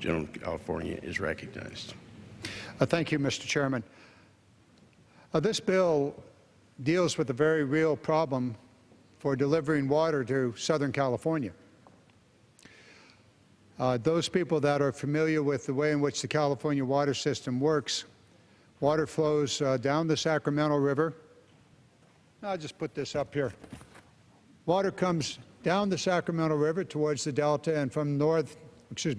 Gentleman from California is recognized. Thank you, Mr. Chairman. This bill deals with a very real problem for delivering water to Southern California. Those people that are familiar with the way in which the California water system works, water flows down the Sacramento River. I'll just put this up here. Water comes down the Sacramento River towards the Delta and from north,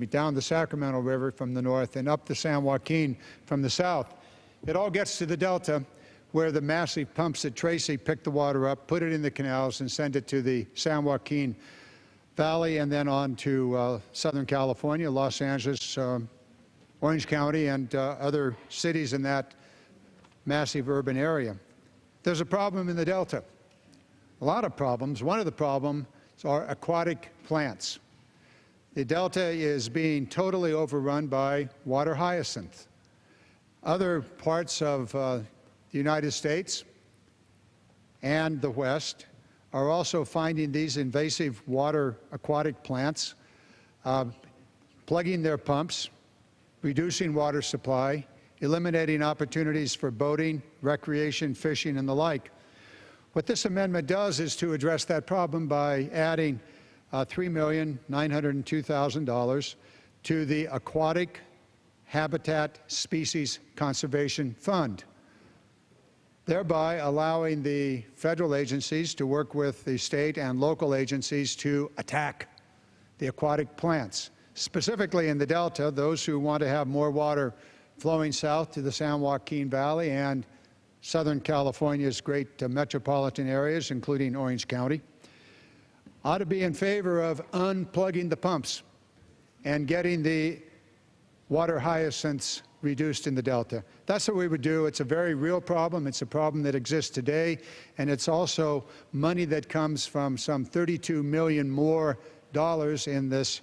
down the Sacramento River from the north and up the San Joaquin from the south. It all gets to the Delta where the massive pumps at Tracy pick the water up, put it in the canals and send it to the San Joaquin Valley and then on to Southern California, Los Angeles, Orange County and other cities in that massive urban area. There's a problem in the Delta. A lot of problems. One of the problems are aquatic plants. The Delta is being totally overrun by water hyacinth. Other parts of the United States and the West are also finding these invasive water aquatic plants, plugging their pumps, reducing water supply, eliminating opportunities for boating, recreation, fishing, and the like. What this amendment does is to address that problem by adding $3,902,000 to the Aquatic Habitat Species Conservation Fund, thereby allowing the federal agencies to work with the state and local agencies to attack the aquatic plants. Specifically in the Delta, those who want to have more water flowing south to the San Joaquin Valley and Southern California's great metropolitan areas, including Orange County, ought to be in favor of unplugging the pumps and getting the water hyacinths reduced in the Delta. That's what we would do. It's a very real problem. It's a problem that exists today, and it's also money that comes from some $32 million more in this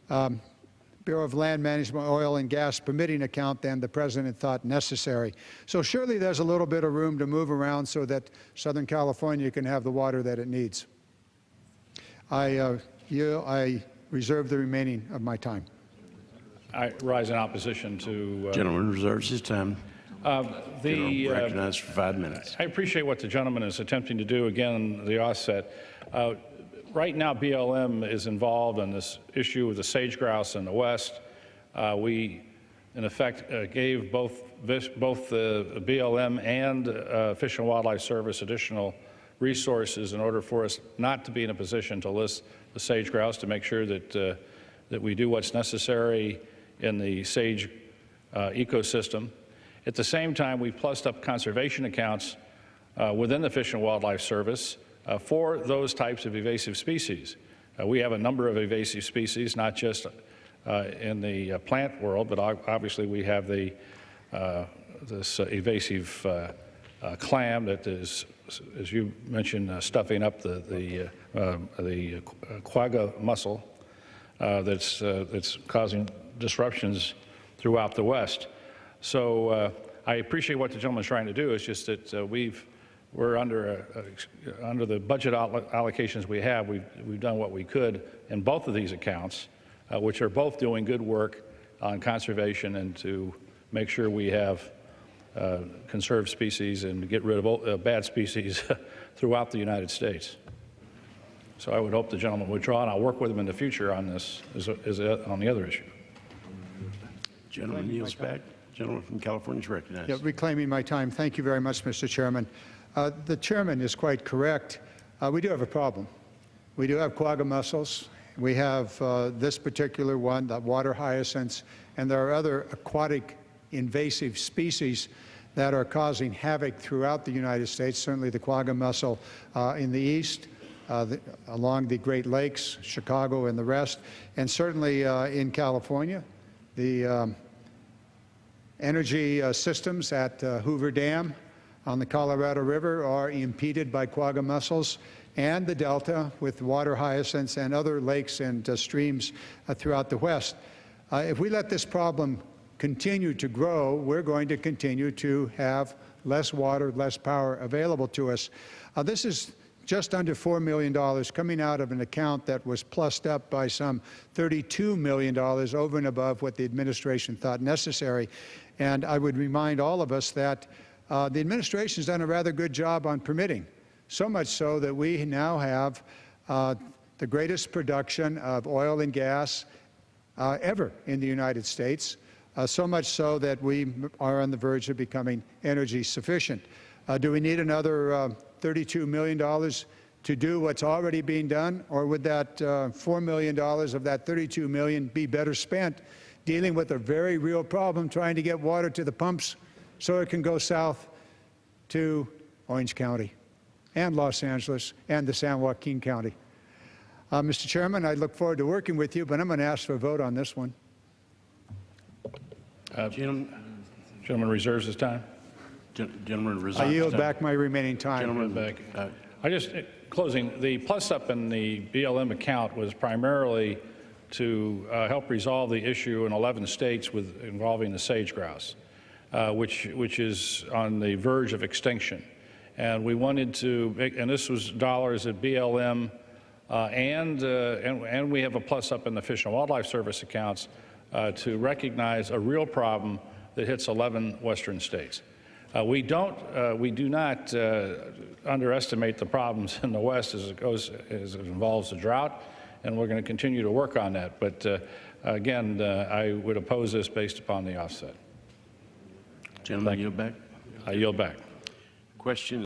Bureau of Land Management oil and gas permitting account than the President thought necessary. So surely there's a little bit of room to move around so that Southern California can have the water that it needs. I reserve the remaining of my time. I rise in opposition to... Gentleman reserves his time. Recognized for 5 minutes. I appreciate what the gentleman is attempting to do. Again, the offset. Right now, BLM is involved in this issue with the sage grouse in the west. We, in effect, gave both the BLM and Fish and Wildlife Service additional resources in order for us not to be in a position to list the sage grouse, to make sure that that we do what's necessary in the sage ecosystem. At the same time, we plussed up conservation accounts within the Fish and Wildlife Service for those types of invasive species. We have a number of invasive species, not just in the plant world, but obviously we have the this invasive clam that is, as you mentioned, stuffing up the quagga mussel that's causing disruptions throughout the West. So I appreciate what the gentleman's trying to do. It's just that we're under the budget allocations we have. We've done what we could in both of these accounts, which are both doing good work on conservation and to make sure we have conserved species and get rid of bad species throughout the United States. So I would hope the gentleman would withdraw, and I'll work with him in the future on this, on the other issue. Gentleman yields back. Gentleman from California is recognized. Yeah, reclaiming my time. Thank you very much, Mr. Chairman. The chairman is quite correct. We do have a problem. We do have quagga mussels. We have this particular one, the water hyacinths, and there are other aquatic invasive species that are causing havoc throughout the United States, certainly the quagga mussel in the east, along the Great Lakes, Chicago and the rest, and certainly in California. The energy systems at Hoover Dam on the Colorado River are impeded by quagga mussels, and the Delta with water hyacinths and other lakes and streams throughout the West. If we let this problem continue to grow, we're going to continue to have less water, less power available to us. This is just under $4 million coming out of an account that was plussed up by some $32 million over and above what the administration thought necessary. And I would remind all of us that the administration has done a rather good job on permitting, so much so that we now have the greatest production of oil and gas ever in the United States, so much so that we are on the verge of becoming energy sufficient. Do we need another $32 million to do what's already being done, or would that $4 million of that $32 million be better spent dealing with a very real problem, trying to get water to the pumps so it can go south to Orange County and Los Angeles and the San Joaquin County? Mr. Chairman, I look forward to working with you, but I'm going to ask for a vote on this one. Gentleman reserves his time. Gentleman reserves. I yield back my remaining time. Gentleman Back. I just, closing, the plus up in the BLM account was primarily to help resolve the issue in 11 states involving the sage grouse, which is on the verge of extinction. And we wanted to make, and this was dollars at BLM, and we have a plus up in the Fish and Wildlife Service accounts to recognize a real problem that hits 11 western states. We do not underestimate the problems in the West as it involves the drought, and we're going to continue to work on that. But again, I would oppose this based upon the offset. Gentleman, yield back. I yield back. Question.